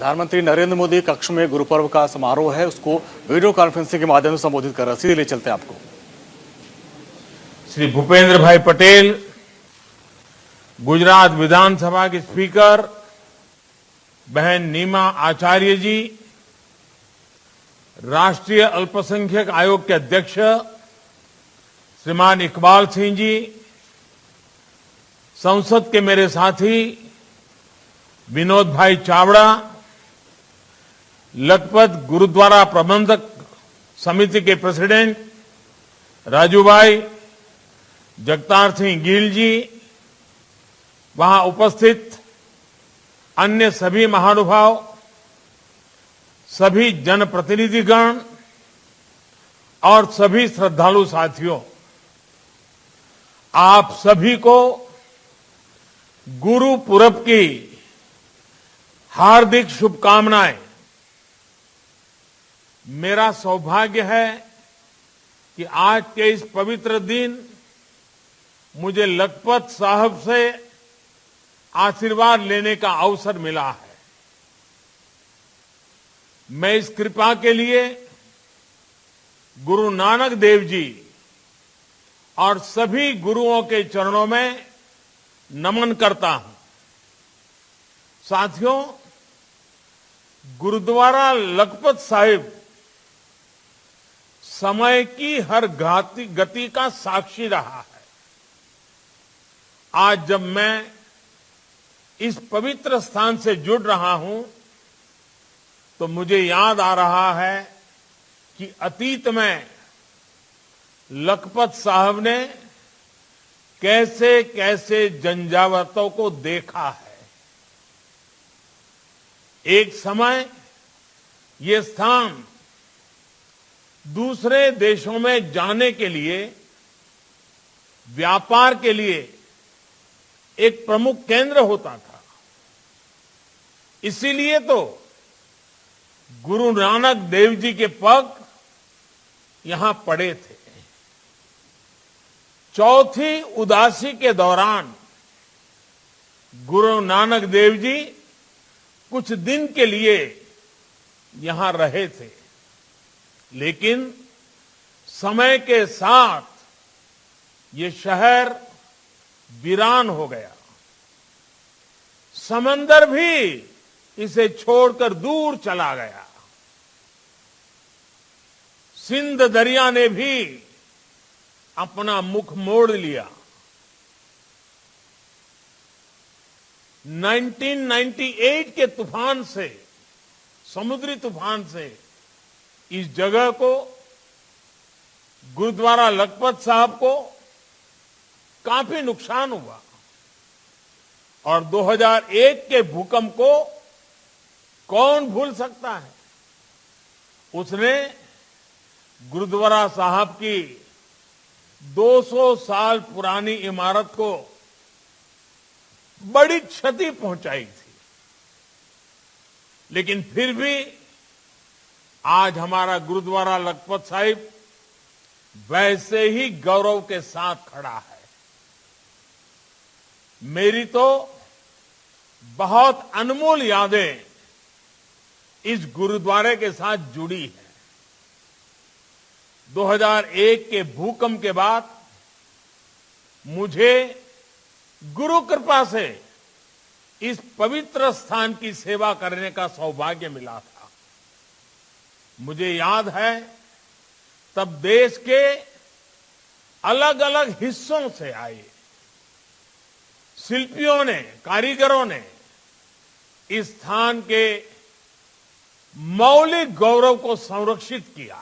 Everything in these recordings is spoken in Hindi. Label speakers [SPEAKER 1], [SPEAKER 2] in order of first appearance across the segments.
[SPEAKER 1] प्रधानमंत्री नरेंद्र मोदी कक्ष में गुरु पर्व का समारोह है, उसको वीडियो कॉन्फ्रेंसिंग के माध्यम से संबोधित कर रहे हैं। सीधे ले चलते हैं आपको।
[SPEAKER 2] श्री भूपेंद्र भाई पटेल, गुजरात विधानसभा के स्पीकर बहन नीमा आचार्य जी, राष्ट्रीय अल्पसंख्यक आयोग के अध्यक्ष श्रीमान इकबाल सिंह जी, संसद के मेरे साथी विनोद भाई चावड़ा, लखपत गुरुद्वारा प्रबंधक समिति के प्रेसिडेंट राजू भाई, जगतार सिंह गिल जी, वहां उपस्थित अन्य सभी महानुभाव, सभी जनप्रतिनिधिगण और सभी श्रद्धालु साथियों, आप सभी को गुरु पुरब की हार्दिक शुभकामनाएं। मेरा सौभाग्य है कि आज के इस पवित्र दिन मुझे लखपत साहब से आशीर्वाद लेने का अवसर मिला है। मैं इस कृपा के लिए गुरु नानक देव जी और सभी गुरुओं के चरणों में नमन करता हूं। साथियों, गुरुद्वारा लखपत साहिब समय की हर गति का साक्षी रहा है। आज जब मैं इस पवित्र स्थान से जुड़ रहा हूं तो मुझे याद आ रहा है कि अतीत में लखपत साहब ने कैसे कैसे झंझावातों को देखा है। एक समय ये स्थान दूसरे देशों में जाने के लिए, व्यापार के लिए एक प्रमुख केंद्र होता था। इसीलिए तो गुरु नानक देव जी के पग यहां पड़े थे। चौथी उदासी के दौरान गुरु नानक देव जी कुछ दिन के लिए यहां रहे थे, लेकिन समय के साथ ये शहर वीरान हो गया। समंदर भी इसे छोड़कर दूर चला गया। सिंध दरिया ने भी अपना मुख मोड़ लिया। 1998 के तूफान से, समुद्री तूफान से इस जगह को, गुरुद्वारा लखपत साहब को काफी नुकसान हुआ और 2001 के भूकंप को कौन भूल सकता है। उसने गुरुद्वारा साहब की 200 साल पुरानी इमारत को बड़ी क्षति पहुंचाई थी, लेकिन फिर भी आज हमारा गुरुद्वारा लखपत साहिब वैसे ही गौरव के साथ खड़ा है। मेरी तो बहुत अनमोल यादें इस गुरुद्वारे के साथ जुड़ी हैं। 2001 के भूकंप के बाद मुझे गुरु कृपा से इस पवित्र स्थान की सेवा करने का सौभाग्य मिला था। मुझे याद है तब देश के अलग अलग हिस्सों से आए शिल्पियों ने, कारीगरों ने इस स्थान के मौलिक गौरव को संरक्षित किया।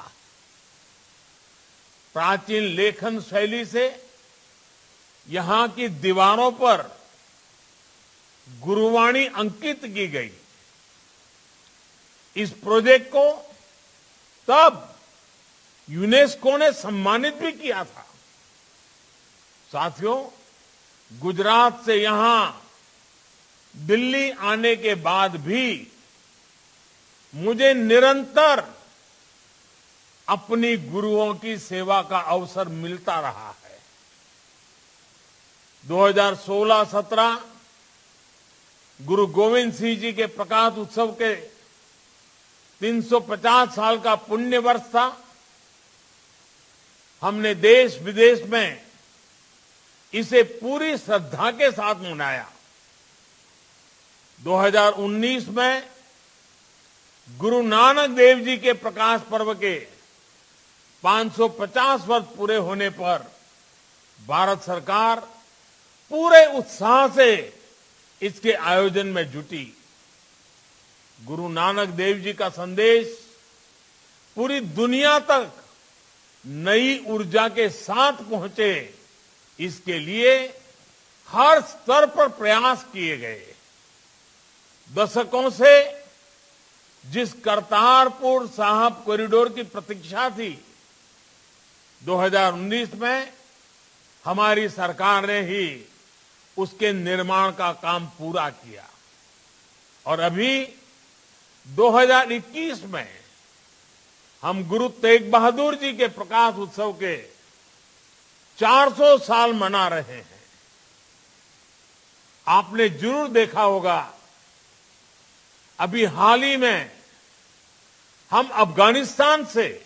[SPEAKER 2] प्राचीन लेखन शैली से यहां की दीवारों पर गुरुवाणी अंकित की गई। इस प्रोजेक्ट को तब यूनेस्को ने सम्मानित भी किया था। साथियों, गुजरात से यहां दिल्ली आने के बाद भी मुझे निरंतर अपनी गुरुओं की सेवा का अवसर मिलता रहा है। 2016-17 गुरु गोविंद सिंह जी के प्रकाश उत्सव के 350 साल का पुण्य वर्ष था। हमने देश विदेश में इसे पूरी श्रद्धा के साथ मनाया। 2019 में गुरु नानक देव जी के प्रकाश पर्व के 550 वर्ष पूरे होने पर भारत सरकार पूरे उत्साह से इसके आयोजन में जुटी। गुरु नानक देव जी का संदेश पूरी दुनिया तक नई ऊर्जा के साथ पहुंचे, इसके लिए हर स्तर पर प्रयास किए गए। दशकों से जिस करतारपुर साहिब कॉरिडोर की प्रतीक्षा थी, 2019 में हमारी सरकार ने ही उसके निर्माण का काम पूरा किया और अभी 2021 में हम गुरु तेग बहादुर जी के प्रकाश उत्सव के 400 साल मना रहे हैं। आपने जरूर देखा होगा, अभी हाल ही में हम अफगानिस्तान से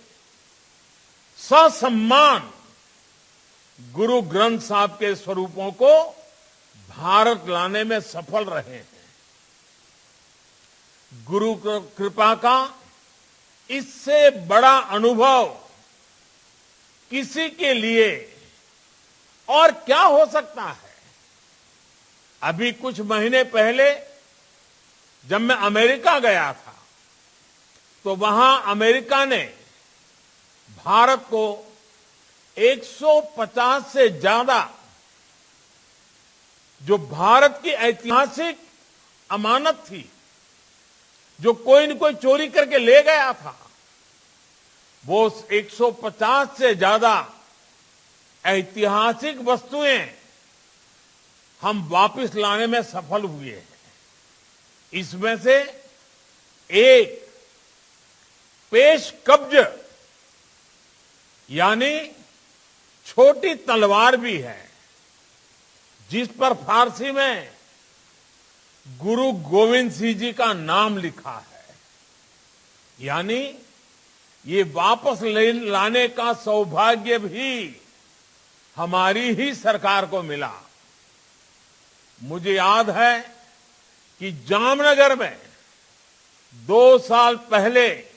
[SPEAKER 2] ससम्मान गुरु ग्रंथ साहब के स्वरूपों को भारत लाने में सफल रहे हैं। गुरु कृपा का इससे बड़ा अनुभव किसी के लिए और क्या हो सकता है। अभी कुछ महीने पहले जब मैं अमेरिका गया था, तो वहां अमेरिका ने भारत को 150 से ज्यादा जो भारत की ऐतिहासिक अमानत थी, जो कोई न कोई चोरी करके ले गया था, वो 150 से ज्यादा ऐतिहासिक वस्तुएं हम वापस लाने में सफल हुए हैं। इसमें से एक पेश कब्ज यानी छोटी तलवार भी है, जिस पर फारसी में गुरु गोविंद सिंह जी का नाम लिखा है। यानी ये वापस लाने का सौभाग्य भी हमारी ही सरकार को मिला। मुझे याद है कि जामनगर में 2 साल पहले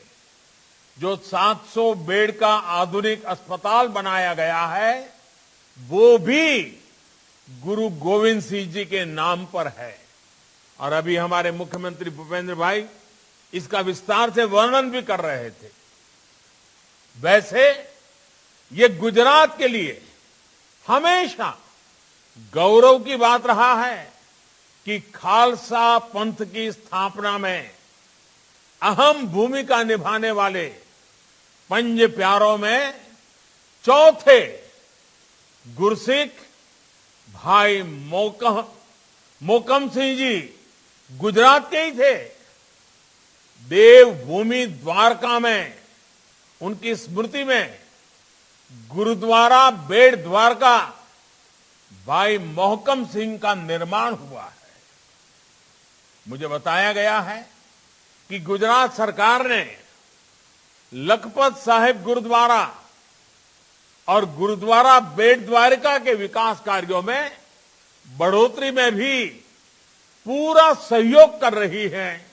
[SPEAKER 2] जो 700 बेड का आधुनिक अस्पताल बनाया गया है, वो भी गुरु गोविंद सिंह जी के नाम पर है। और अभी हमारे मुख्यमंत्री भूपेंद्र भाई इसका विस्तार से वर्णन भी कर रहे थे। वैसे ये गुजरात के लिए हमेशा गौरव की बात रहा है कि खालसा पंथ की स्थापना में अहम भूमिका निभाने वाले पंज प्यारों में चौथे गुरसिख भाई मोकम सिंह जी गुजरात के ही थे। देवभूमि द्वारका में उनकी स्मृति में गुरुद्वारा बेट द्वारका भाई मोहकम सिंह का निर्माण हुआ है। मुझे बताया गया है कि गुजरात सरकार ने लखपत साहिब गुरुद्वारा और गुरुद्वारा बेट द्वारका के विकास कार्यों में बढ़ोतरी में भी पूरा सहयोग कर रही है,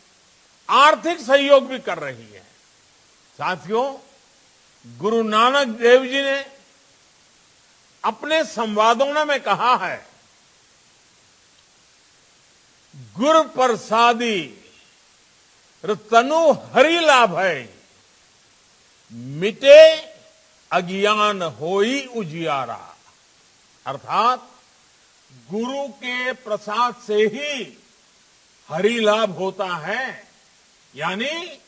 [SPEAKER 2] आर्थिक सहयोग भी कर रही है। साथियों, गुरु नानक देव जी ने अपने संवादों में कहा है, गुर प्रसादी तनु हरि लाभ है, मिटे अज्ञान होई उजियारा। अर्थात गुरु के प्रसाद से ही हरि लाभ होता है, यानी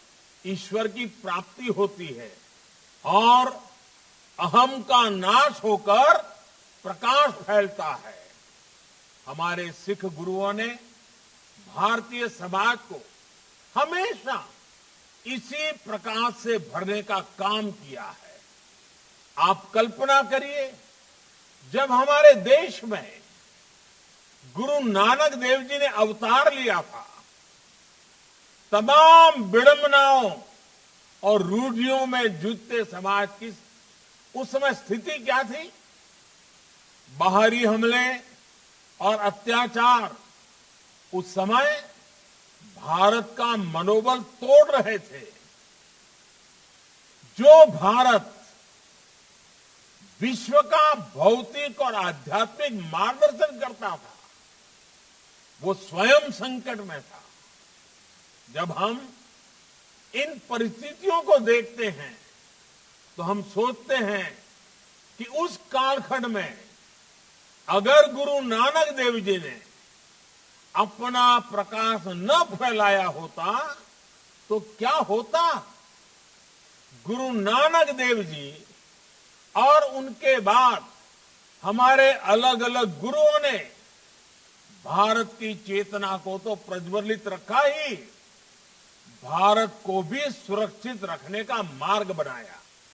[SPEAKER 2] ईश्वर की प्राप्ति होती है और अहम का नाश होकर प्रकाश फैलता है। हमारे सिख गुरुओं ने भारतीय समाज को हमेशा इसी प्रकाश से भरने का काम किया है। आप कल्पना करिए, जब हमारे देश में गुरु नानक देव जी ने अवतार लिया था, तमाम विडंबनाओं और रूढ़ियों में जूझते समाज की उस समय स्थिति क्या थी? बाहरी हमले और अत्याचार उस समय भारत का मनोबल तोड़ रहे थे। जो भारत विश्व का भौतिक और आध्यात्मिक मार्गदर्शन करता था, वो स्वयं संकट में था। जब हम इन परिस्थितियों को देखते हैं तो हम सोचते हैं कि उस कालखंड में अगर गुरु नानक देव जी ने अपना प्रकाश न फैलाया होता तो क्या होता? गुरु नानक देव जी और उनके बाद हमारे अलग अलग गुरुओं ने भारत की चेतना को तो प्रज्वलित रखा ही, भारत को भी सुरक्षित रखने का मार्ग बनाया।